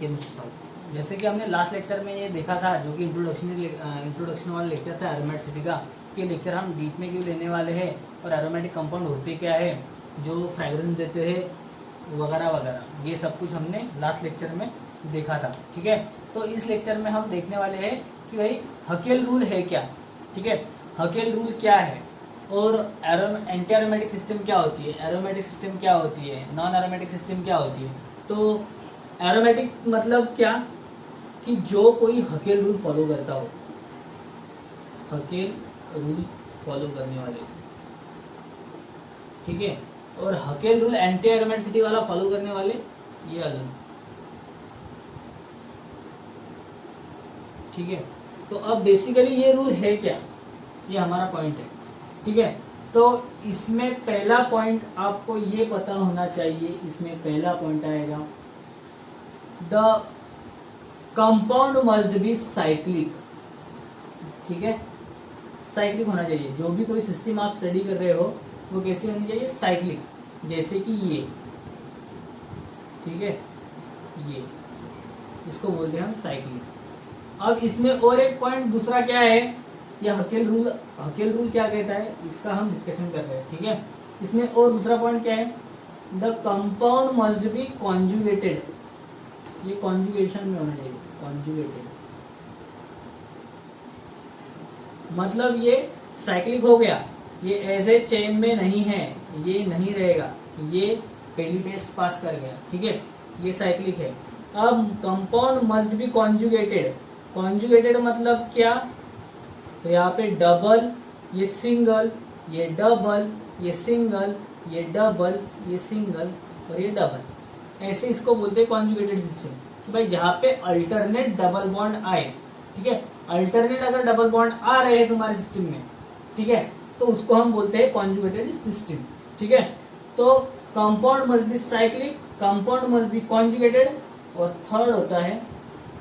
Chemistry solve. जैसे कि हमने लास्ट लेक्चर में ये देखा था, जो कि इंट्रोडक्शन वाला लेक्चर था एरोमेटिसिटी का, कि लेक्चर हम डीप में क्यों लेने वाले हैं और एरोमेटिक कंपाउंड होते क्या है, जो फ्रेगरेंस देते हैं वगैरह वगैरह, ये सब कुछ हमने लास्ट लेक्चर में देखा था। ठीक है, तो इस लेक्चर में हम देखने वाले हैं कि भाई हकेल रूल है क्या। ठीक है, हकेल रूल क्या है और एंटी एरोमेटिक सिस्टम क्या होती है, एरोमेटिक सिस्टम क्या होती है, नॉन एरोमेटिक सिस्टम क्या होती है। तो एरोमेटिक मतलब क्या, कि जो कोई हकेल रूल फॉलो करता हो, हकेल रूल फॉलो करने वाले। ठीक है, और हकेल रूल एंटी एरोमेटिसिटी वाला फॉलो करने वाले, ये अलग। ठीक है, तो अब बेसिकली ये रूल है क्या, ये हमारा पॉइंट है। ठीक है, तो इसमें पहला पॉइंट आपको ये पता होना चाहिए, इसमें पहला पॉइंट आएगा the compound must B cyclic. ठीक है, साइक्लिक होना चाहिए। जो भी कोई सिस्टम आप स्टडी कर रहे हो वो कैसी होनी चाहिए, साइक्लिक। जैसे कि ये, ठीक है, ये इसको बोलते हैं हम साइक्लिक। अब इसमें और एक पॉइंट दूसरा क्या है, यह हकेल रूल क्या कहता है, इसका हम डिस्कशन कर रहे हैं। ठीक है, इसमें और दूसरा पॉइंट क्या है, the compound must B conjugated. ये कॉन्जुगेशन में होना चाहिए, कॉन्जुगेटेड मतलब ये साइक्लिक हो गया, ये एज ए चेन में नहीं है, ये नहीं रहेगा, ये पहली टेस्ट पास कर गया। ठीक है, ये साइक्लिक है। अब compound must B conjugated. Conjugated मतलब क्या, तो यहाँ पे डबल, ये सिंगल, ये डबल, ये सिंगल, ये डबल, ये सिंगल और ये डबल, ऐसे इसको बोलते हैं कॉन्जुगेटेड सिस्टम। कि भाई जहाँ पे अल्टरनेट डबल बॉन्ड आए। ठीक है, अल्टरनेट अगर डबल बॉन्ड आ रहे हैं तुम्हारे सिस्टम में, ठीक है, तो उसको हम बोलते हैं कॉन्जुगेटेड सिस्टम। ठीक है, तो compound must B cyclic, compound must B conjugated, और थर्ड होता है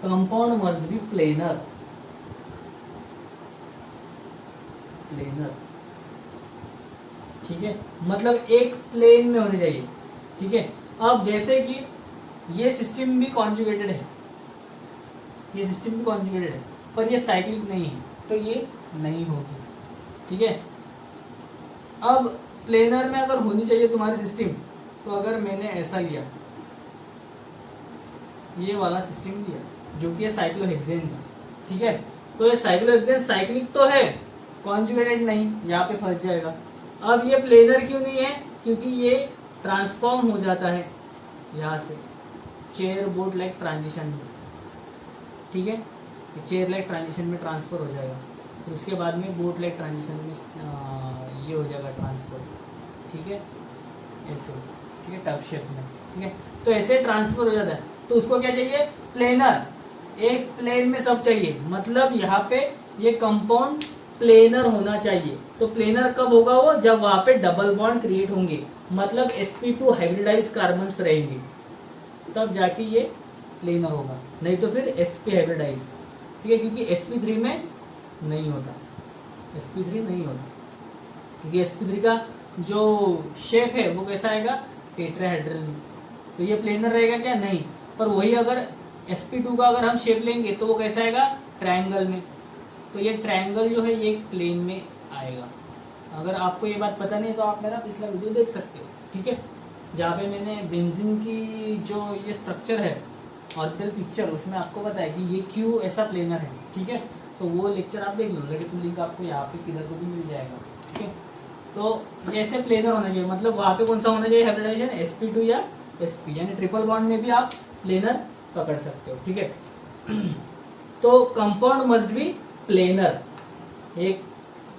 compound must B planar. Planar, ठीक है, मतलब एक प्लेन में होने चाहिए। ठीक है, अब जैसे कि ये सिस्टम भी कॉन्जुगेटेड है, ये सिस्टम भी कॉन्जुगेटेड है, पर ये साइक्लिक नहीं है, तो ये नहीं होगी। ठीक है, अब प्लेनर में अगर होनी चाहिए तुम्हारी सिस्टम, तो अगर मैंने ऐसा लिया, ये वाला सिस्टम लिया जो कि साइक्लोहेक्सेन था। ठीक है, तो ये साइक्लोहेक्सेन साइक्लिक तो है, कॉन्जुगेटेड नहीं, यहाँ पे फंस जाएगा। अब ये प्लेनर क्यों नहीं है, क्योंकि ये ट्रांसफॉर्म हो जाता है यहाँ से चेयर बोर्ड लाइक ट्रांजिशन में। ठीक है, चेयर लाइक ट्रांजिशन में ट्रांसफर हो जाएगा, फिर उसके बाद में बोट लाइक ट्रांजिशन में ये हो जाएगा ट्रांसफर। ठीक है, ऐसे, ठीक है, टफ शेप में। ठीक है, तो ऐसे ट्रांसफर हो जाता है, तो उसको क्या चाहिए, प्लेनर, एक प्लेन में सब चाहिए। मतलब यहाँ पे ये कंपाउंड प्लेनर होना चाहिए। तो प्लेनर कब होगा वो, जब वहाँ पे डबल बॉन्ड क्रिएट होंगे, मतलब sp2 हाइब्रिडाइज कार्बन्स रहेंगे, तब जाके ये प्लेनर होगा, नहीं तो फिर sp हाइब्रिडाइज। ठीक है, क्योंकि sp3 में नहीं होता, sp3 नहीं होता, क्योंकि sp3 का जो शेप है वो कैसा आएगा, टेट्राहेड्रल में, तो ये प्लेनर रहेगा क्या, नहीं। पर वही अगर sp2 का अगर हम शेप लेंगे तो वो कैसा आएगा, ट्रायंगल में, तो ये ट्रायंगल जो है ये प्लेन में आएगा। अगर आपको ये बात पता नहीं तो आप मेरा पिछला वीडियो देख सकते हो। ठीक है, जहाँ पे मैंने बेंजीन की जो ये स्ट्रक्चर है ऑर्बिटल पिक्चर, उसमें आपको पता है कि ये क्यों ऐसा प्लेनर है। ठीक है, तो वो लेक्चर आप देख लो, लेकिन लिंक आपको यहाँ पे किधर को भी मिल जाएगा। ठीक है, तो ये ऐसे प्लेनर होना चाहिए, मतलब वहाँ पे कौन सा होना चाहिए, हाइब्रिडाइजेशन sp2 या sp, यानी ट्रिपल बॉन्ड में भी आप प्लेनर पकड़ सकते हो। ठीक है, तो कंपाउंड मस्ट बी प्लेनर, एक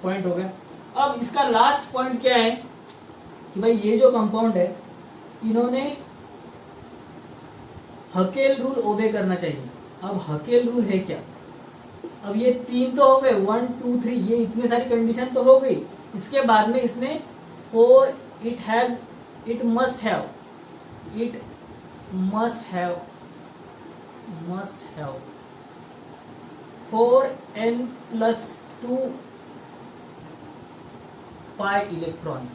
पॉइंट हो गया। अब इसका लास्ट पॉइंट क्या है कि भाई ये जो कंपाउंड है, इन्होंने हकेल रूल ओबे करना चाहिए। अब हकेल रूल है क्या, अब ये 3 तो हो गए, 1 2 3, ये इतनी सारी कंडीशन तो हो गई। इसके बाद में इसने 4, it must have 4n+2 pi electrons,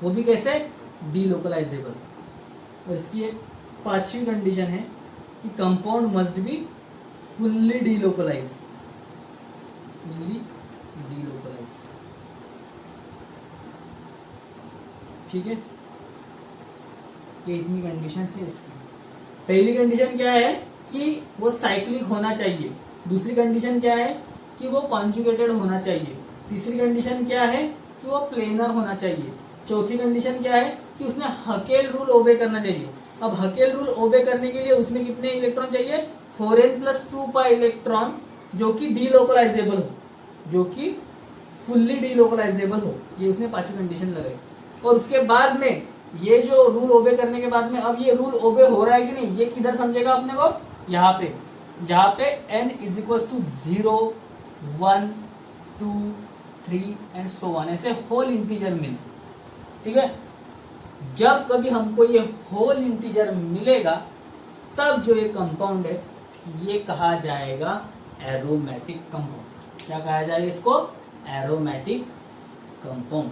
वो भी कैसे, डीलोकलाइजेबल। और इसकी एक 5वीं कंडीशन है कि compound must be fully delocalise, fully delocalise. ठीक है, ये इतनी कंडीशन है इसकी। पहली कंडीशन क्या है कि वो साइक्लिक होना चाहिए, दूसरी कंडीशन क्या है कि वो कॉन्जुगेटेड होना चाहिए, तीसरी कंडीशन क्या है कि वो प्लेनर होना चाहिए, चौथी कंडीशन क्या है कि उसने हकेल रूल ओबे करना चाहिए। अब हकेल रूल ओबे करने के लिए उसमें कितने इलेक्ट्रॉन चाहिए, 4n + 2 पाई इलेक्ट्रॉन, जो कि डीलोकलाइजेबल हो, जो कि फुल्ली डीलोकलाइजेबल हो। ये उसने पांचवी कंडीशन लगाई। और उसके बाद में ये जो रूल ओबे करने के बाद में, अब ये रूल ओबे हो रहा है कि नहीं, ये किधर समझेगा अपने को, यहाँ पे, जहाँ पे n = 0, 1, 2, 3 एंड सो ऑन, ऐसे होल इंटीजर मिल। ठीक है, जब कभी हमको ये होल इंटीजर मिलेगा तब जो ये कंपाउंड है ये कहा जाएगा एरोमेटिक कंपाउंड। क्या कहा जाएगा इसको, एरोमेटिक कंपाउंड।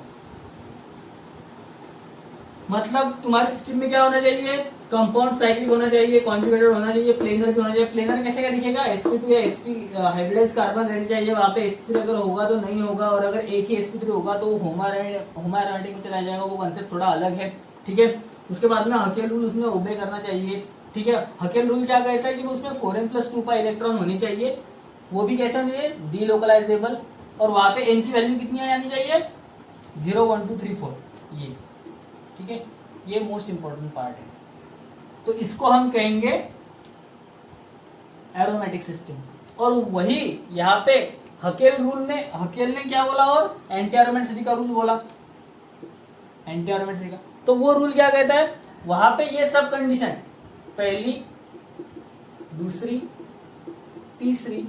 मतलब तुम्हारे सिस्टम में क्या होना चाहिए, कंपाउंड साइक्लिक होना चाहिए, कॉन्जुगेटेड होना चाहिए, प्लेनर भी होना चाहिए। प्लेनर कैसे का दिखेगा, sp2 या sp हाइब्रिडाइज कार्बन रहनी चाहिए, वहाँ पे sp3 अगर होगा तो नहीं होगा, और अगर एक ही sp3 होगा तो वो होमो एरोमेटिक में चला जाएगा, वो कंसेप्ट थोड़ा अलग है। ठीक है, उसके बाद में हकेल रूल उसमें ओबे करना चाहिए। ठीक है, हकेल रूल क्या कहता है कि उसमें 4n + 2 पाई इलेक्ट्रॉन होनी चाहिए, वो भी कैसे होनी चाहिए, डीलोकलाइजेबल, और वहाँ पे n की वैल्यू कितनी आ जानी चाहिए, 0, 1, 2, 3, 4 ये। ठीक है, ये मोस्ट इंपॉर्टेंट पार्ट है। तो इसको हम कहेंगे एरोमेटिक सिस्टम। और वही यहाँ पे हकेल ने क्या बोला, और एंटी एरोमेटिसिटी का रूल बोला, एंटी एरोमेटिसिटी का। तो वो रूल क्या कहता है, वहां पे ये सब कंडीशन, पहली, दूसरी, तीसरी,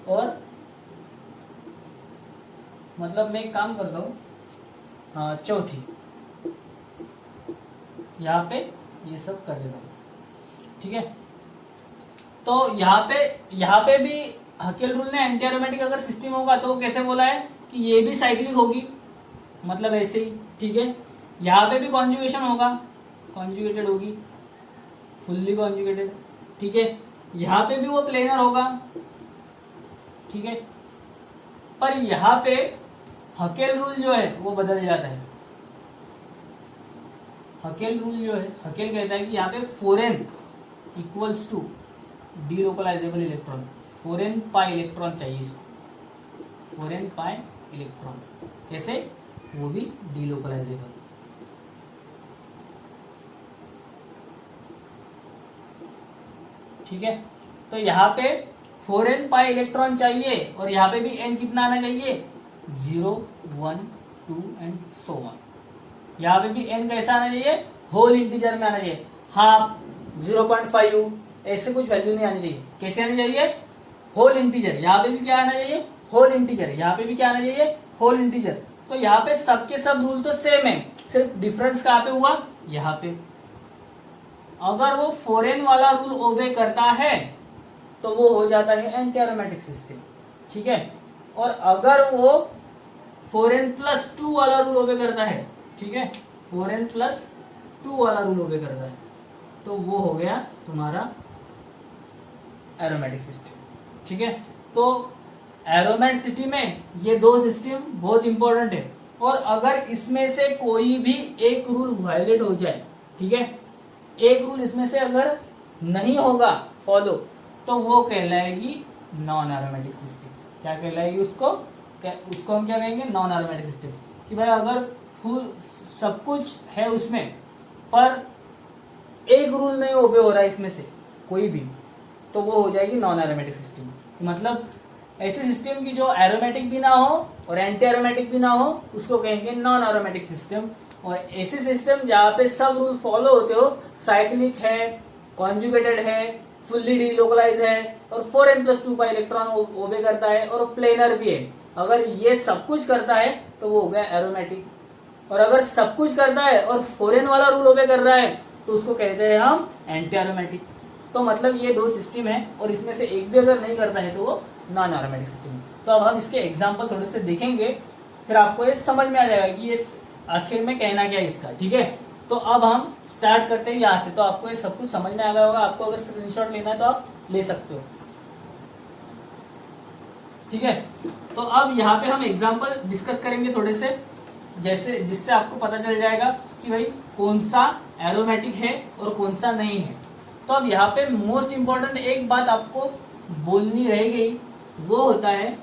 और मतलब मैं एक काम करता हूँ, हाँ, चौथी, यहाँ पे ये सब कर देता हूँ। ठीक है, तो यहाँ पे भी हकेल रूल ने एंटी एरोमेटिक अगर सिस्टम होगा तो वो कैसे बोला है कि ये भी साइक्लिक होगी, मतलब ऐसे ही। ठीक है, यहाँ पे भी कॉन्जुगेशन होगा, कॉन्जुगेटेड होगी, फुल्ली कॉन्जुगेटेड। ठीक है, यहाँ पे भी वो प्लेनर होगा। ठीक है, पर यहाँ पे हकेल रूल जो है वो बदल जाता है। हकेल रूल जो है, हकेल कहता है कि यहाँ पे 4n = डीलोकलाइजेबल electron, 4n pi electron चाहिए इसको, 4n पाई इलेक्ट्रॉन, कैसे, वो भी डीलोकलाइजेबल। ठीक है, तो यहाँ पे 4n पाई इलेक्ट्रॉन चाहिए, और यहाँ पे भी n कितना आना चाहिए, 0, 1, 2 एंड सो ऑन। यहाँ पे भी n कैसा आना चाहिए, होल इंटीजर में आना चाहिए, हाफ, 0.5 ऐसे कुछ वैल्यू नहीं आनी चाहिए। कैसे आनी चाहिए, होल इंटीजर। यहाँ पे भी क्या आना चाहिए, होल इंटीजर। यहाँ पे भी क्या आना चाहिए, होल इंटीजर। तो यहाँ पे सबके सब रूल तो सेम है, सिर्फ डिफरेंस कहाँ पे हुआ, यहाँ पे। अगर वो 4n वाला रूल ओबे करता है तो वो हो जाता है एंटी एरोमेटिक सिस्टम। ठीक है, और अगर वो 4n + 2 वाला रूल ओबे करता है, ठीक है, 4n + 2 वाला रूल ओबे करता है, तो वो हो गया तुम्हारा एरोमेटिक सिस्टम। ठीक है, तो एरोमेटिसिटी में ये दो सिस्टम बहुत इंपॉर्टेंट है, और अगर इसमें से कोई भी एक रूल वायलेट हो जाए, ठीक है, एक रूल इसमें से अगर नहीं होगा फॉलो, तो वो कहलाएगी नॉन एरोमेटिक सिस्टम। क्या कहलाएगी उसको हम क्या कहेंगे, नॉन एरोमेटिक सिस्टम। कि भाई अगर फुल सब कुछ है उसमें, पर एक रूल नहीं ओबे हो रहा है इसमें से कोई भी, तो वो हो जाएगी नॉन एरोमेटिक सिस्टम। मतलब ऐसे सिस्टम की जो एरोमेटिक भी ना हो और एंटी एरोमेटिक भी ना हो, उसको कहेंगे नॉन एरोमेटिक सिस्टम। और ऐसे सिस्टम जहाँ पे सब रूल फॉलो होते हो, साइक्लिक है, कॉन्जुगेटेड है, फुल्ली डीलोकलाइज है, और 4n + 2 पाई इलेक्ट्रॉन ओबे करता है, और प्लेनर भी है। अगर ये सब कुछ करता है तो वो हो गया एरोमेटिक। और अगर सब कुछ करता है और 4n वाला रूल ओबे कर रहा है तो उसको कहते हैं हम एंटी एरोमेटिक। तो मतलब ये दो सिस्टम है, और इसमें से एक भी अगर नहीं करता है तो वो नॉन एरोमेटिक सिस्टम। तो अब हम इसके एग्जाम्पल थोड़े से देखेंगे, फिर आपको ये समझ में आ जाएगा कि ये आखिर में कहना क्या है इसका। ठीक है, तो अब हम स्टार्ट करते हैं यहाँ से। तो आपको ये सब कुछ समझ में आ गया होगा। आपको अगर स्क्रीनशॉट लेना है तो आप ले सकते हो, ठीक है। तो अब यहाँ पे हम एग्जांपल डिस्कस करेंगे थोड़े से, जैसे जिससे आपको पता चल जाएगा कि भाई कौन सा एरोमेटिक है और कौन सा नहीं है। तो अब यहाँ पे मोस्ट इम्पोर्टेंट एक बात आपको बोलनी रह गई, वो होता है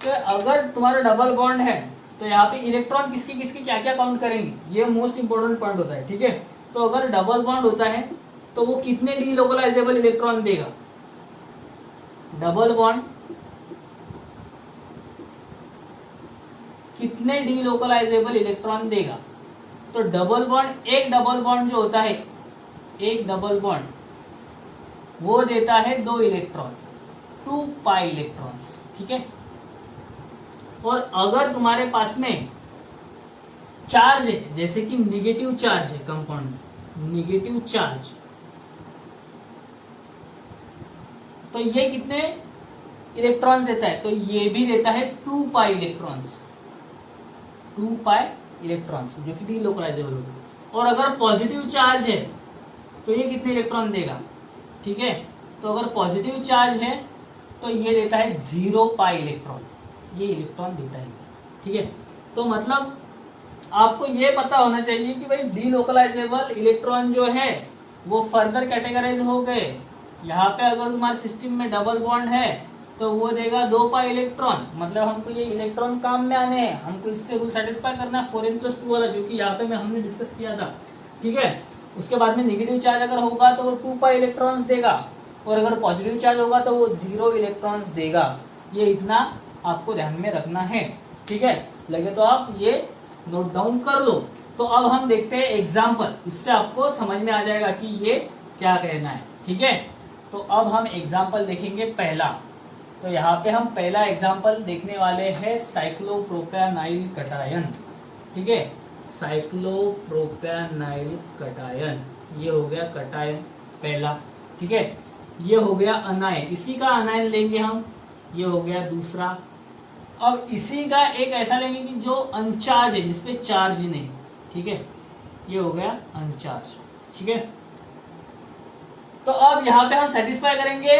कि अगर तुम्हारा डबल बॉन्ड है तो यहाँ पे इलेक्ट्रॉन किसके किसके क्या क्या काउंट करेंगे, ये मोस्ट इंपॉर्टेंट पॉइंट होता है, ठीक है। तो अगर डबल बॉन्ड होता है तो वो कितने डीलोकलाइजेबल इलेक्ट्रॉन देगा, डबल बॉन्ड कितने डीलोकलाइजेबल इलेक्ट्रॉन देगा। तो डबल बॉन्ड, एक डबल बॉन्ड जो होता है, एक डबल बॉन्ड वो देता है 2 इलेक्ट्रॉन, 2 पाई इलेक्ट्रॉन्स, ठीक है। और अगर तुम्हारे पास में चार्ज है, जैसे कि निगेटिव चार्ज है कंपाउंड में, निगेटिव चार्ज, तो ये कितने इलेक्ट्रॉन देता है, तो ये भी देता है 2 पाई इलेक्ट्रॉन्स, 2 पाई इलेक्ट्रॉन्स जो कि डीलोकलाइजेबल होगा। और अगर पॉजिटिव चार्ज है तो ये कितने इलेक्ट्रॉन देगा, ठीक है। तो अगर पॉजिटिव चार्ज है तो ये देता है 0 पाई इलेक्ट्रॉन, ये इलेक्ट्रॉन देता है, ठीक है। तो मतलब आपको ये पता होना चाहिए कि भाई डीलोकलाइजेबल इलेक्ट्रॉन जो है वो फर्दर कैटेगराइज हो गए। यहाँ पे अगर तुम्हारे सिस्टम में डबल बॉन्ड है तो वो देगा 2 पाई इलेक्ट्रॉन, मतलब हमको ये इलेक्ट्रॉन काम में आने हैं, हमको इससे रूल सेटिस्फाई करना है 4n+2 वाला, जो कि यहाँ पे हमने डिस्कस किया था, ठीक है। उसके बाद में निगेटिव चार्ज अगर होगा तो वो 2 पाई इलेक्ट्रॉन्स देगा, और अगर पॉजिटिव चार्ज होगा तो वो 0 इलेक्ट्रॉन्स देगा। ये इतना आपको ध्यान में रखना है, ठीक है। लगे तो आप ये नोट डाउन कर लो। तो अब हम देखते हैं एग्जाम्पल, इससे आपको समझ में आ जाएगा कि ये क्या कहना है, ठीक है। तो अब हम एग्जाम्पल देखेंगे पहला। तो यहाँ पे हम पहला एग्जाम्पल देखने वाले हैं साइक्लोप्रोपेनाइल कटायन, ठीक है। साइक्लोप्रोपेनाइल कटायन, ये हो गया कटायन पहला, ठीक है। ये हो गया अनायन, इसी का अनायन लेंगे हम, ये हो गया दूसरा। अब इसी का एक ऐसा लेंगे कि जो अनचार्ज है, जिसपे चार्ज नहीं, ठीक है, ये हो गया अनचार्ज, ठीक है। तो अब यहाँ पे हम सेटिस्फाई करेंगे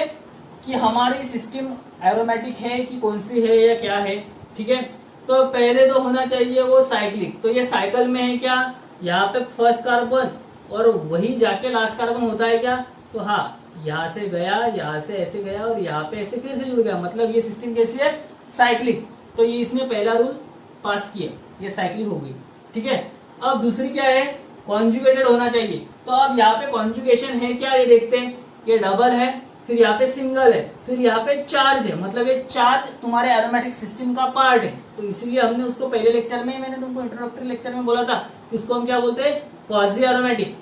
कि हमारी सिस्टम एरोमेटिक है कि कौन सी है या क्या है, ठीक है। तो पहले तो होना चाहिए वो साइक्लिक, तो ये साइकिल में है क्या, यहाँ पे फर्स्ट कार्बन और वही जाके लास्ट कार्बन होता है क्या, तो हाँ, यहाँ से गया, यहाँ से ऐसे गया और यहाँ पे ऐसे फिर से जुड़ गया, मतलब ये सिस्टम कैसी है, साइक्लिक। तो ये इसने पहला रूल पास किया, ये साइक्लिक हो गई, ठीक है। अब दूसरी क्या है, कॉन्जुगेटेड होना चाहिए। तो अब यहाँ पे कॉन्जुगेशन है क्या, ये देखते हैं। ये डबल है, फिर यहाँ पे सिंगल है, फिर यहाँ पे चार्ज है, मतलब ये चार्ज तुम्हारे एरोमेटिक सिस्टम का पार्ट है। तो इसीलिए हमने उसको पहले लेक्चर में, मैंने तुमको इंट्रोडक्टरी लेक्चर में बोला था, उसको हम क्या बोलते हैं, क्वाजी एरोमेटिक,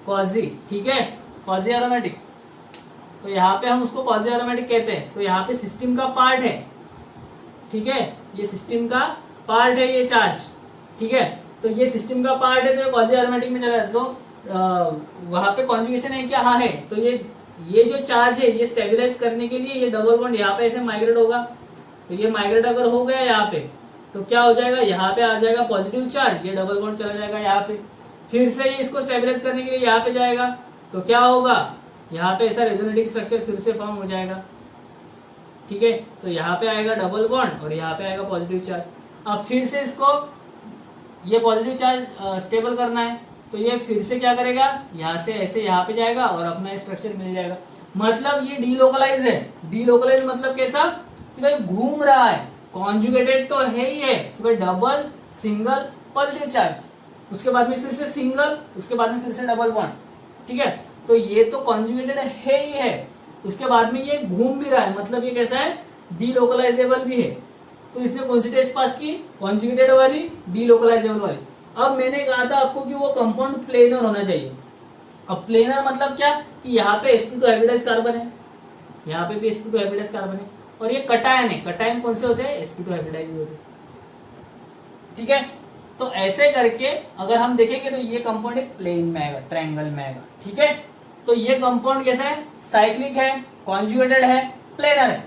क्वाजी, ठीक है, क्वाजी एरोमेटिक। तो यहाँ पे हम उसको क्वाजी एरोमेटिक कहते हैं। तो यहाँ पे सिस्टम का पार्ट है, ठीक है, ये सिस्टम का पार्ट है ये चार्ज, ठीक है। तो ये सिस्टम का पार्ट है तो ये क्वाजी एरोमेटिक में चला जाता। तो वहां पे कॉन्जुगेशन है क्या, हाँ है। तो ये जो चार्ज है ये स्टेबलाइज करने के लिए ये डबल बॉन्ड यहाँ पे ऐसे माइग्रेट होगा। तो ये माइग्रेट अगर हो गया यहाँ पे तो क्या हो जाएगा, यहाँ पे आ जाएगा पॉजिटिव चार्ज, ये डबल बॉन्ड चला जाएगा यहाँ पे। फिर से ये इसको स्टेबलाइज करने के लिए यहाँ पे जाएगा, तो क्या होगा, यहाँ पे ऐसा रेजोनेटिंग स्ट्रक्चर फिर से फॉर्म हो जाएगा, ठीक है। तो यहाँ पे आएगा डबल बॉन्ड और यहाँ पे आएगा पॉजिटिव चार्ज। अब फिर से इसको ये पॉजिटिव चार्ज स्टेबल करना है, तो ये फिर से क्या करेगा, यहाँ से ऐसे यहाँ पे जाएगा और अपना स्ट्रक्चर मिल जाएगा। मतलब ये डीलोकलाइज है। डीलोकलाइज मतलब कैसा, कि भाई घूम रहा है। कॉन्जुगेटेड तो है ही है कि भाई डबल, सिंगल, पॉजिटिव चार्ज, उसके बाद में फिर से सिंगल, उसके बाद में फिर से डबल बॉन्ड, ठीक है। तो ये तो कॉन्जुगेटेड है ही है, उसके बाद में ये घूम भी रहा है, मतलब ये कैसा है, डीलोकलाइजेबल भी है। तो इसने कौन सी टेस्ट पास की, कॉन्जुगेटेड वाली, डीलोकलाइजेबल वाली। अब मैंने कहा था आपको कि वो कंपाउंड प्लेनर होना चाहिए। अब प्लेनर मतलब क्या, कि यहाँ पे sp2 हाइब्रिडाइज कार्बन है, यहाँ पे भी sp2 हाइब्रिडाइज कार्बन है, और ये कटायन है। कटायन कौन से होते हैं, sp2 हाइब्रिडाइज होते हैं, ठीक है। तो ऐसे करके अगर हम देखेंगे तो ये कंपाउंड एक प्लेन में आएगा, ट्रायंगल में आएगा, ठीक है। तो ये कंपाउंड कैसा है, साइक्लिक है, कॉन्जुगेटेड है, प्लेनर है,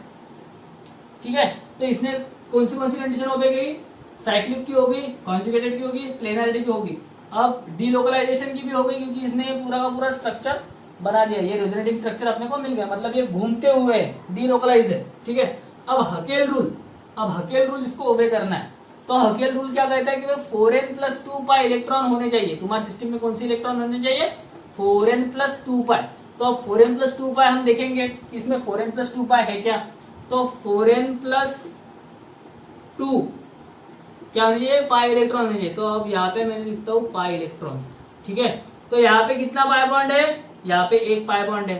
ठीक है। तो इसने कौन सी कंडीशन हो गई, साइक्लिक की होगी, कॉन्जुगेटेड की होगी, प्लेनरिटी की होगी। अब डीलोकलाइजेशन की भी हो गई क्योंकि इसने पूरा का पूरा स्ट्रक्चर बना दिया, ये रेजोनेटिंग स्ट्रक्चर अपने को मिल गया, मतलब ये घूमते हुए डीलोकलाइज है। ठीक है, अब हकेल रूल, अब हकेल रूल इसको ओबे करना है। तो हकेल रूल क्या कहता है कि भाई 4n प्लस 2 पाई इलेक्ट्रॉन होने चाहिए। तुम्हारे सिस्टम में कौन सी इलेक्ट्रॉन होने चाहिए? 4n प्लस 2 पाई। तो अब 4n प्लस 2 पाई हम देखेंगे इसमें 4n प्लस 2 पाई है क्या? तो 4n प्लस 2 क्या होनी चाहिए? पाई इलेक्ट्रॉन होनी चाहिए। तो अब यहाँ पे मैंने लिखता हूँ पाई इलेक्ट्रॉन्स। ठीक है, तो यहाँ पे कितना पाई बॉन्ड है? यहाँ पे एक पाई बॉन्ड है।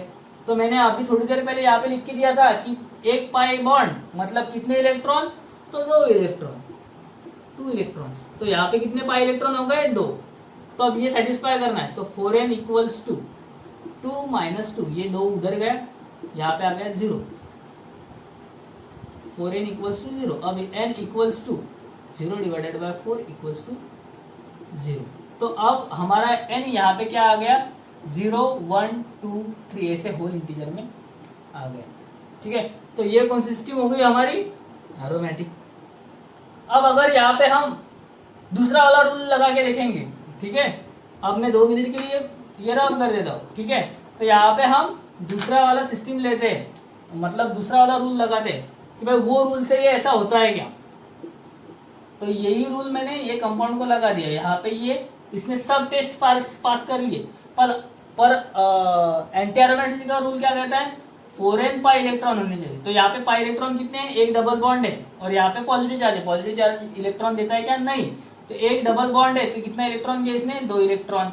तो मैंने अभी थोड़ी देर पहले यहाँ पे लिख के दिया था कि एक पाई बॉन्ड मतलब कितने इलेक्ट्रॉन? तो 2 इलेक्ट्रॉन, 2 इलेक्ट्रॉन्स। तो यहाँ पे कितने पाई इलेक्ट्रॉन हो गए? 2। तो अब ये सेटिस्फाई करना है, तो 4n इक्वल्स टू 2 माइनस 2, ये 2 उधर गया, यहाँ पे आ गया 0। 4n equals to 0। अब n equals to 0 divided by 4 equals to 0। तो अब हमारा n यहाँ पे क्या आ गया? 0 1 2 3 ऐसे होल इंटीजर में आ गया। ठीक है, तो ये कौन सी सिस्टम हो गई हमारी? एरोमेटिक। अब अगर यहाँ पे हम दूसरा वाला रूल लगा के देखेंगे, ठीक है, अब मैं 2 मिनट के लिए ये रब कर देता हूँ। ठीक है, तो यहाँ पे हम दूसरा वाला सिस्टम लेते हैं, मतलब दूसरा वाला रूल लगाते हैं कि भाई वो रूल से ये ऐसा होता है क्या। तो यही रूल मैंने ये कंपाउंड को लगा दिया। यहाँ पे ये इसने सब टेस्ट पास कर लिए, पर एंटी एरोमेटिक का रूल क्या कहता है? 4n पाई इलेक्ट्रॉन होने चाहिए। तो यहाँ पे पाई इलेक्ट्रॉन कितने हैं? एक डबल बॉन्ड है और यहाँ पे पॉजिटिव चार्ज है। पॉजिटिव चार्ज इलेक्ट्रॉन देता है क्या? नहीं। तो एक डबल बॉन्ड है, तो कितना इलेक्ट्रॉन दिया इसने? 2 इलेक्ट्रॉन,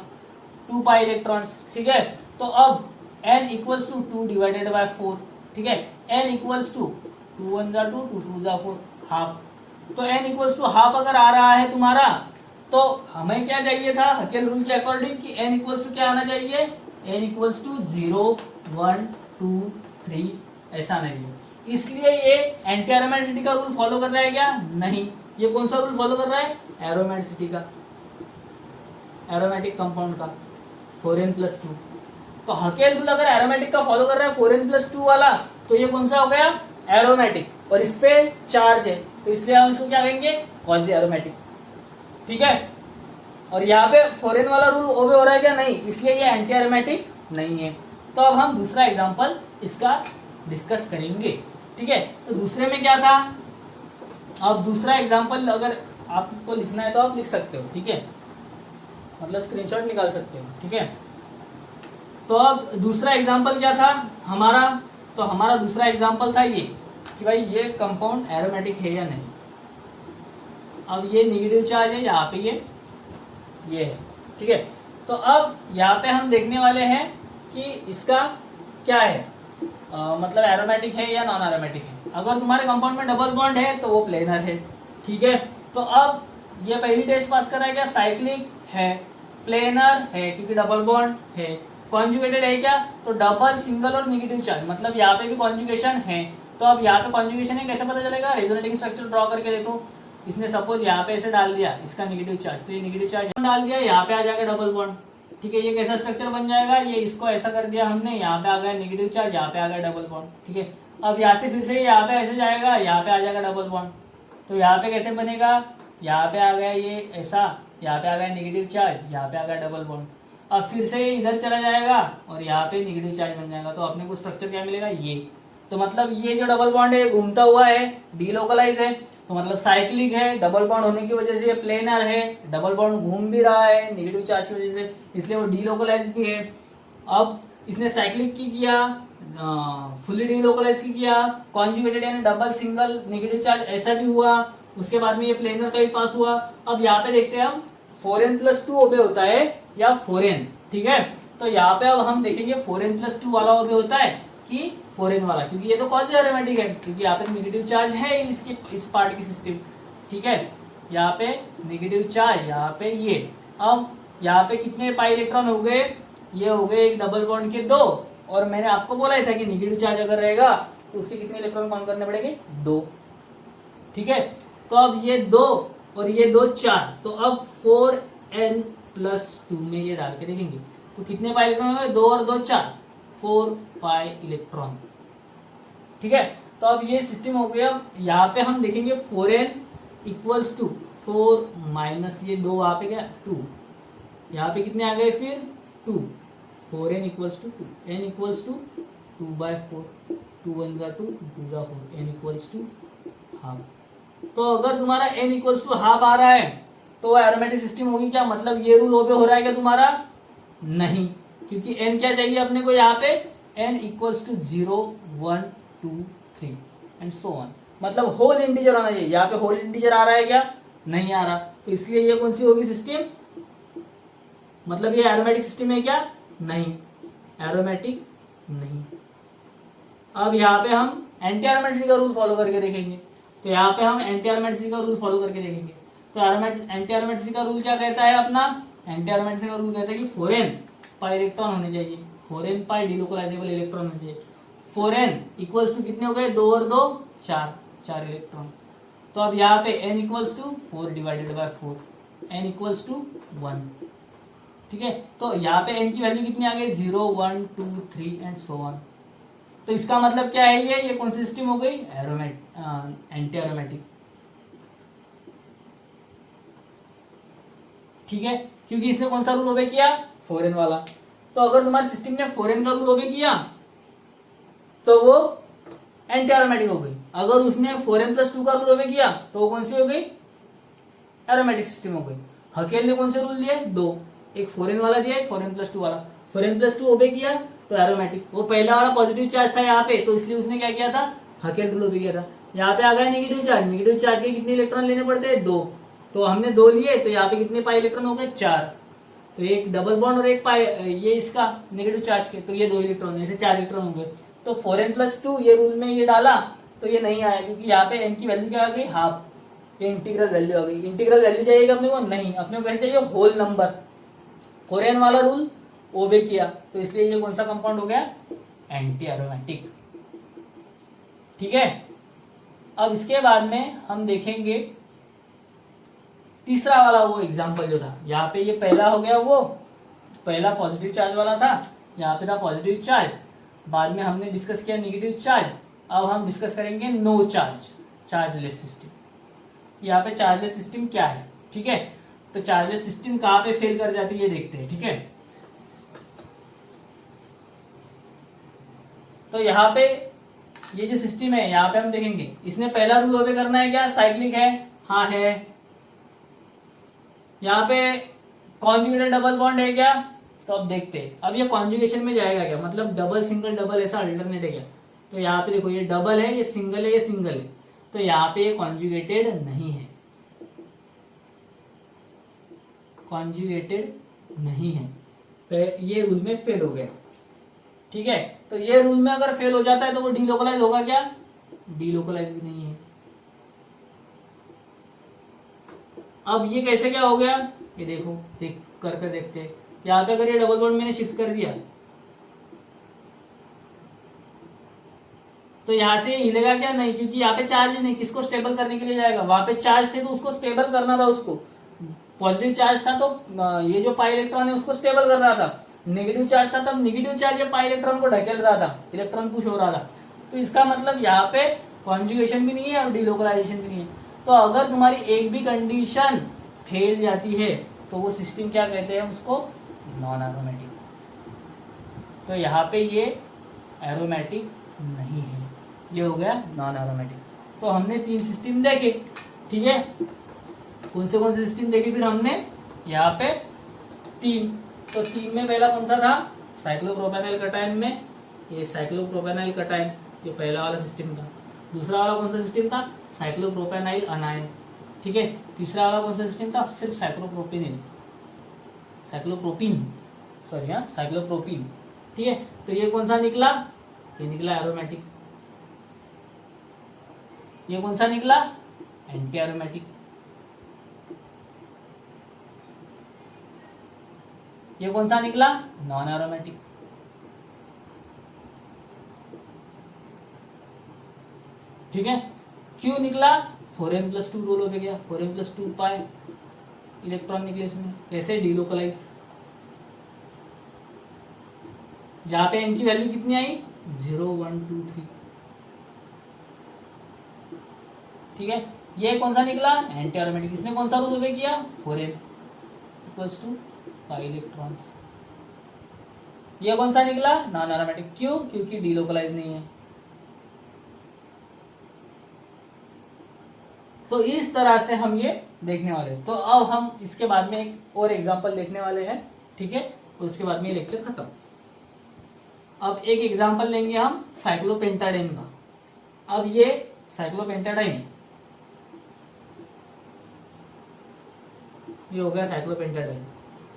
2 पाई इलेक्ट्रॉन्स। ठीक है, तो अब n equals to 2 divided by 4। ठीक है, n इक्वल्स टू 2 1 जा 2 2 2 जा 4, हाफ। तो n इक्वल्स टू हाफ अगर आ रहा है तुम्हारा, तो हमें क्या चाहिए था हकेल रूल के अकॉर्डिंग कि n इक्वल्स टू क्या आना चाहिए? n इक्वल्स टू 0 1 2 3 ऐसा आना चाहिए। इसलिए ये एंटी एरोमेटिसिटी का रूल फॉलो कर रहा है क्या? नहीं। ये कौन सा रूल फॉलो कर रहा है? एरोमेटिसिटी का, एरोमेटिक कंपाउंड का, 4n प्लस 2। तो हकेल रूल अगर एरोमेटिक का फॉलो कर रहा है 4n प्लस 2 वाला, तो ये कौन सा हो गया? एरोमेटिक, और इस पे चार्ज है, तो इसलिए हम इसको क्या कहेंगे? Quasi aromatic. ठीक है, और यहाँ पे 4n वाला रूल ओबे हो रहा है क्या? नहीं, इसलिए ये एंटी एरोमेटिक नहीं है। तो अब हम दूसरा एग्जांपल इसका डिस्कस करेंगे। ठीक है, तो दूसरे में क्या था? अब दूसरा एग्जांपल अगर आपको लिखना है तो आप लिख सकते हो। ठीक है, मतलब स्क्रीनशॉट निकाल सकते हो। ठीक है, तो अब दूसरा एग्जांपल क्या था हमारा? तो हमारा दूसरा एग्जांपल था ये कि भाई ये कंपाउंड एरोमेटिक है या नहीं। अब ये नेगेटिव चार्ज है यहाँ पे, ये है। ठीक है, तो अब यहाँ पे हम देखने वाले हैं कि इसका क्या है, मतलब एरोमेटिक है या नॉन एरोमेटिक है। अगर तुम्हारे कंपाउंड में डबल बॉन्ड है तो वो प्लेनर है। ठीक है, तो अब ये पहली टेस्ट पास कर रहा है क्या? साइक्लिक है, प्लेनर है क्योंकि डबल बॉन्ड है, कॉन्जुगेटेड है क्या? तो डबल सिंगल और नेगेटिव चार्ज, मतलब यहाँ पे भी कॉन्जुगेशन है। तो अब यहाँ पे कॉन्जुगेशन है, कैसे पता चलेगा? रेजोनेटिंग स्ट्रक्चर ड्रॉ करके देखो। इसने सपोज यहाँ पे ऐसे डाल दिया इसका नेगेटिव चार्ज, तो ये नेगेटिव चार्ज डाल दिया, यहाँ पे आ जाएगा डबल बॉन्ड। ठीक है, ये कैसा स्ट्रक्चर बन जाएगा? ये इसको ऐसा कर दिया हमने, यहाँ पे आ गया नेगेटिव चार्ज, यहाँ पे आ गया डबल बॉन्ड। ठीक है, अब यहाँ से फिर से यहाँ पे ऐसे जाएगा, यहाँ पे आ जाएगा डबल बॉन्ड। तो यहाँ पे कैसे बनेगा? यहाँ पे आ गया ये ऐसा, यहाँ पे आ गया नेगेटिव चार्ज, यहाँ पे आ गया डबल बॉन्ड। अब फिर से ये इधर चला जाएगा और यहाँ पे नेगेटिव चार्ज बन जाएगा। तो अपने को स्ट्रक्चर क्या मिलेगा? ये। तो मतलब ये जो डबल बॉन्ड है घूमता हुआ है, डीलोकलाइज है, तो मतलब साइक्लिक है। डबल बॉन्ड होने की वजह से ये प्लेनर है, डबल बॉन्ड घूम भी रहा है नेगेटिव चार्ज की वजह से, इसलिए वो डीलोकलाइज भी है। अब इसने साइक्लिक की किया, फुली डीलोकलाइज की किया, कॉन्जुगेटेड यानी डबल सिंगल नेगेटिव चार्ज ऐसा भी हुआ, उसके बाद में ये प्लेनर का भी पास हुआ। अब यहाँ पे देखते हैं हम 4n प्लस 2 ओबे होता है या 4n। ठीक है, तो यहाँ पे अब हम देखेंगे 4n प्लस 2 वाला ओबे होता है कि 4n वाला, क्योंकि ये तो क्वाजी एरोमेटिक है, क्योंकि यहाँ पे नेगेटिव चार्ज है इसकी, इस पार्ट की सिस्टम। ठीक है, यहाँ पे नेगेटिव चार्ज, यहाँ पे ये। अब यहाँ पे कितने पाई इलेक्ट्रॉन हो गए? ये हो गए एक डबल बॉन्ड के 2, और मैंने आपको बोला था कि नेगेटिव चार्ज अगर रहेगा तो उसके कितने इलेक्ट्रॉन काउंट करने पड़ेंगे? 2। ठीक है, तो अब ये 2 और ये 2 4, तो अब 4n प्लस 2 में ये डाल के देखेंगे तो कितने पाई इलेक्ट्रॉन हो गए? 2 और 2 4, 4 पाई इलेक्ट्रॉन। ठीक है, तो अब ये सिस्टम हो गया। यहाँ पे हम देखेंगे 4n इक्वल्स टू 4 माइनस ये 2 वहां पे क्या 2, यहाँ पे कितने आ गए फिर 2, 4n equals to 2, n equals to 2/4, 2 1 जा 2, 2 जा 4, n इक्वल्स टू हाफ। तो अगर तुम्हारा n इक्वल्स टू हाफ आ रहा है तो एरोमेटिक सिस्टम होगी क्या? मतलब ये रूल ओबे हो रहा है क्या तुम्हारा? नहीं, क्योंकि n क्या चाहिए अपने को यहाँ पे? n equals to 0 1 2 3 and so on. मतलब होल इंटीजर आना चाहिए। यहाँ पे होल इंटीजर आ रहा है क्या? नहीं आ रहा, तो इसलिए ये कौन सी होगी सिस्टम? मतलब ये एरोमेटिक सिस्टम है क्या? नहीं, एरोमेटिक नहीं। अब यहाँ पे हम एंटी एरोमेटिक का रूल फॉलो करके देखेंगे। तो यहाँ पे हम एंटी एरोमेटिक का रूल फॉलो करके देखेंगे। तो एंटी एरोमेटिक का रूल क्या कहता है अपना? एंटी एरोमेटिक का रूल कहता है कि 4n पाई इलेक्ट्रॉन होने चाहिए, 4n पाई डिलोकलाइजेबल इलेक्ट्रॉन होने चाहिए। 4n इक्वल्स टू कितने हो गए? 2 और 2 4 इलेक्ट्रॉन। तो अब यहाँ पे n equals to 4 divided by 4, n equals to 1। ठीक है, तो यहाँ पे n की वैल्यू कितनी आ गई? 0 1 2 3 एंड सो ऑन। तो इसका मतलब क्या है? ये कौन सी सिस्टम हो गई? Anti aromatic. ठीक है, क्योंकि इसने कौन सा रूल ओबे किया? 4n वाला। तो अगर तुम्हारी सिस्टम ने 4n का रूल ओबे किया तो वो एंटी एरोमेटिक हो गई। अगर उसने 4n+2 का रूल ओबे किया तो वो कौन सी हो गई? एरोमेटिक सिस्टम हो गई। हकेल ने कौन से रूल दिए? 2, एक 4n वाला दिया, एक 4n+2 वाला। 4n+2 ओबे किया तो एरोमेटिक। वो पहला वाला पॉजिटिव चार्ज था यहाँ पे, तो इसलिए उसने क्या किया था? हकेल रूल ओबे किया था। यहाँ पे आ गया नेगेटिव चार्ज। नेगेटिव चार्ज के कितने इलेक्ट्रॉन लेने पड़ते हैं? 2। तो हमने 2 लिए, तो यहाँ पे कितने पाई इलेक्ट्रॉन हो गए? 4। तो एक डबल बॉन्ड और एक पाई, ये इसका नेगेटिव चार्ज के, तो ये 2 इलेक्ट्रॉन, ऐसे 4 इलेक्ट्रॉन होंगे। तो 4n+2 ये रूल में ये डाला तो ये नहीं आया, क्योंकि यहाँ पे n की वैल्यू क्या आ गई? हाफ। ये इंटीग्रल वैल्यू आ गई। इंटीग्रल वैल्यू चाहिए अपने को? नहीं, अपने को कैसे चाहिए? Whole number. 4n वाला रूल ओबे किया, तो इसलिए ये कौन सा कंपाउंड हो गया? Anti aromatic. ठीक है, अब इसके बाद में हम देखेंगे तीसरा वाला वो एग्जांपल जो था। यहाँ पे ये पहला हो गया, वो पहला पॉजिटिव चार्ज वाला था, यहाँ पे था पॉजिटिव चार्ज, बाद में हमने डिस्कस किया नेगेटिव चार्ज। अब हम डिस्कस करेंगे नो चार्ज, चार्जलेस सिस्टम। यहाँ पे चार्जलेस सिस्टम क्या है? ठीक है, तो चार्जलेस सिस्टम कहाँ पे फेल कर जाती है ये देखते हैं। ठीक है, तो यहाँ पे ये जो सिस्टम है, यहाँ पे हम देखेंगे इसने पहला रूल ओबे करना है क्या? साइक्लिक है? हाँ है। यहाँ पे कॉन्जुगेटेड डबल बॉन्ड है क्या? तो अब देखते हैं। अब ये कॉन्जुगेशन में जाएगा क्या? मतलब डबल सिंगल डबल ऐसा अल्टरनेट है क्या? तो यहाँ पे देखो, ये डबल है, ये सिंगल है, ये सिंगल है, तो यहाँ पे ये कॉन्जुगेटेड नहीं है, कॉन्जुगेटेड नहीं है, तो ये रूल में फेल हो गया। ठीक है, तो ये रूल में अगर फेल हो जाता है तो वो डीलोकलाइज होगा क्या? डीलोकलाइज भी नहीं है। अब ये कैसे क्या हो गया? ये देखो, देख करके देखते हैं। यहाँ पे अगर ये डबल बॉन्ड मैंने शिफ्ट कर दिया तो यहाँ से हिलेगा क्या? नहीं, क्योंकि यहाँ पे चार्ज नहीं, किसको स्टेबल करने के लिए जाएगा? वहां पे चार्ज थे तो उसको स्टेबल करना था, उसको पॉजिटिव चार्ज था तो ये जो पाई इलेक्ट्रॉन है उसको स्टेबल कर रहा था। नेगेटिव चार्ज था तब नेगेटिव चार्ज ये पाई इलेक्ट्रॉन को ढकेल रहा था, इलेक्ट्रॉन पुश हो रहा था। तो इसका मतलब यहाँ पे कॉन्जुगेशन भी नहीं है और डिलोकलाइजेशन भी नहीं है। तो अगर तुम्हारी एक भी कंडीशन फेल जाती है तो वो सिस्टम क्या कहते हैं? उसको नॉन एरोमेटिक। तो यहाँ पे ये एरोमेटिक नहीं है, ये हो गया नॉन एरोमेटिक। तो हमने 3 सिस्टम देखे। ठीक है, कौन से सिस्टम देखे फिर हमने? यहाँ पे 3। तो 3 में पहला कौन सा था? साइक्लोप्रोपेनाइल कटायन में ये साइक्लोप्रोपेनाइल कटायन, ये पहला वाला सिस्टम था। दूसरा वाला कौन सा सिस्टम था? साइक्लोप्रोपेनाइल अनायन। ठीक है, तीसरा वाला कौन सा सिस्टम था? सिर्फ साइक्लोप्रोपिन, साइक्लोप्रोपिन। ठीक है, तो ये कौन सा निकला? ये निकला एरोमेटिक। ये कौन सा निकला? Anti aromatic. ये कौन सा निकला? Non aromatic. ठीक है, क्यों निकला? 4n+2 रोल हो गया, 4n+2 पाई इलेक्ट्रॉन निकले इसमें। कैसे? डीलोकलाइज। जहां पे n की वैल्यू कितनी आई? 0 1 2 3। ठीक है, ये कौन सा निकला? Anti aromatic. इसने कौन सा रूल ओबे किया? 4n = pi electrons. ये कौन सा निकला? Non aromatic. क्यों? क्योंकि डीलोकलाइज नहीं है। तो इस तरह से हम ये देखने वाले हैं। तो अब हम इसके बाद में एक और एग्जांपल देखने वाले हैं, ठीक है, तो उसके बाद में ये लेक्चर खत्म। अब एक एग्जांपल लेंगे हम साइक्लोपेंटाडाइन का। अब ये साइक्लोपेंटाडाइन, ये हो गया साइक्लोपेंटाडाइन।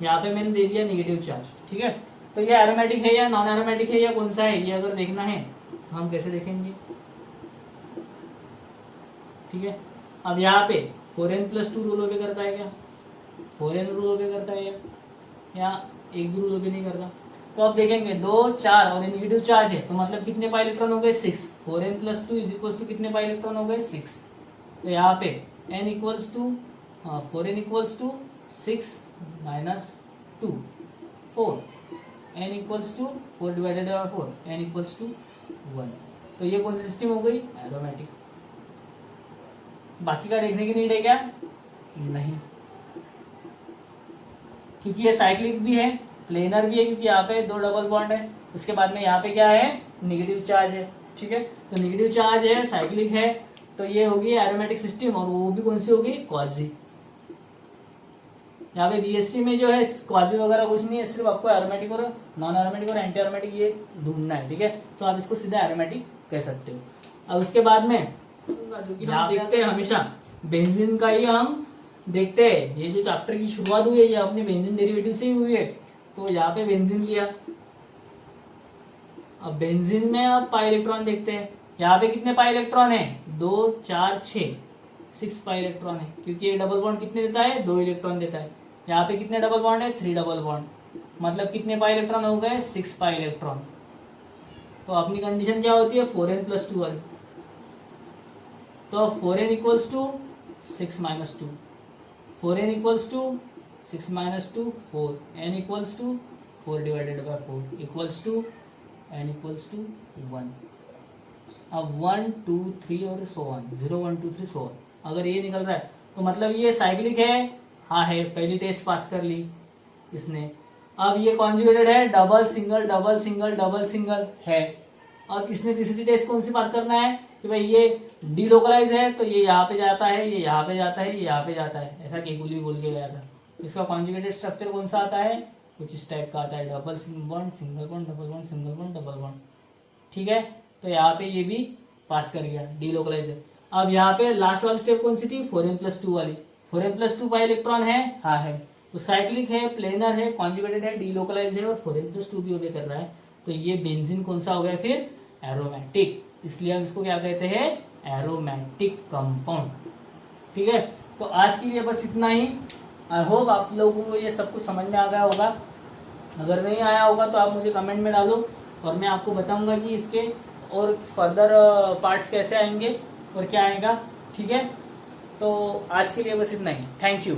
यहाँ पे मैंने दे दिया नेगेटिव चार्ज, ठीक है। तो ये एरोमेटिक है या नॉन एरोमेटिक है या कौन सा है, ये अगर देखना है तो हम कैसे देखेंगे, ठीक है। अब यहाँ पे 4n+2 रूल ओबे करता है क्या? 4n रूल ओबे करता है या एक भी रूल ओबे नहीं करता? तो अब देखेंगे 2, 4 और नेगेटिव चार्ज है, तो मतलब कितने पाई इलेक्ट्रॉन हो गए? 6। 4n+2 इज इक्वल्स टू कितने पाई इलेक्ट्रॉन हो गए? 6। तो यहाँ पे n equals to 4n equals to 6 minus 2 4, n equals to 4 divided by 4, n equals to 1। तो ये कौन सी सिस्टम हो गई? एरोमेटिक। बाकी का देखने की नीड है क्या? नहीं, क्योंकि ये साइक्लिक भी है, प्लेनर भी है, क्योंकि यहाँ पे 2 डबल बॉन्ड है। उसके बाद में यहाँ पे क्या है? नेगेटिव चार्ज है, ठीक है। तो नेगेटिव चार्ज है, साइक्लिक है, तो ये होगी एरोमेटिक सिस्टम। और वो भी कौन सी होगी? क्वाजी। यहाँ पे बीएससी में जो है क्वाजी वगैरह कुछ नहीं है, सिर्फ आपको एरोमेटिक और नॉन एरोमेटिक और एंटी एरोमेटिक ये ढूंढना है, ठीक है। तो आप इसको सीधा एरोमेटिक कह सकते हो। अब उसके बाद में यहाँ देखते हैं हमेशा बेंजीन का ही हम देखते हैं। ये जो चैप्टर की शुरुआत हुई है ये अपने बेंजीन डेरिवेटिव से ही हुई है। तो यहाँ पे बेंजीन लिया। अब बेंजीन में आप पाई इलेक्ट्रॉन देखते हैं। यहाँ पे कितने पाई इलेक्ट्रॉन है? 2, 4, 6 पाई इलेक्ट्रॉन है, क्योंकि ये डबल बॉन्ड कितने देता है? 2 इलेक्ट्रॉन देता है। यहाँ पे कितने डबल बॉन्ड है? 3 डबल बॉन्ड, मतलब कितने पाई इलेक्ट्रॉन हो गए? 6 पाई इलेक्ट्रॉन। तो अपनी कंडीशन क्या होती है? 4n+2 वाली। तो 4n equals to 6 minus 2, 4n equals to 6 minus 2 4, n equals to 4 divided by 4 equals to n equals to 1। अब 1 2 3 और सो ऑन, 0 1 2 3 सो ऑन। अगर ये निकल रहा है तो मतलब ये साइक्लिक है। हाँ है, पहली टेस्ट पास कर ली इसने। अब ये कॉन्जुगेटेड है, double single double single double single है। अब इसने तीसरी टेस्ट कौन सी पास करना है कि भाई ये डीलोकलाइज है, तो ये यहाँ पे जाता है, ये यहाँ पे जाता है, ये यहाँ पे जाता है, ऐसा केकुली बोल के गया था। इसका कॉन्जुगेटेड स्ट्रक्चर कौन सा आता है? कुछ इस टाइप का आता है, double bond single bond double bond single bond double bond, ठीक है। तो यहाँ पे ये भी पास कर गया, डीलोकलाइज है। अब यहाँ पे लास्ट वाली स्टेप कौन सी थी? 4n+2 वाली। 4n+2 पाई इलेक्ट्रॉन है, हाँ है, तो साइक्लिक है, प्लेनर है, कॉन्जुगेटेड है, डीलोकलाइज है और 4n+2 भी ओबे कर रहा है। तो ये बेंजीन कौन सा हो गया फिर? एरोमेटिक। इसलिए हम इसको क्या कहते हैं? एरोमेटिक कंपाउंड, ठीक है। तो आज के लिए बस इतना ही। आई होप आप लोगों को ये सब कुछ समझ में आ गया होगा। अगर नहीं आया होगा तो आप मुझे कमेंट में डालो और मैं आपको बताऊंगा कि इसके और फर्दर पार्ट्स कैसे आएंगे और क्या आएगा, ठीक है। तो आज के लिए बस इतना ही। Thank you.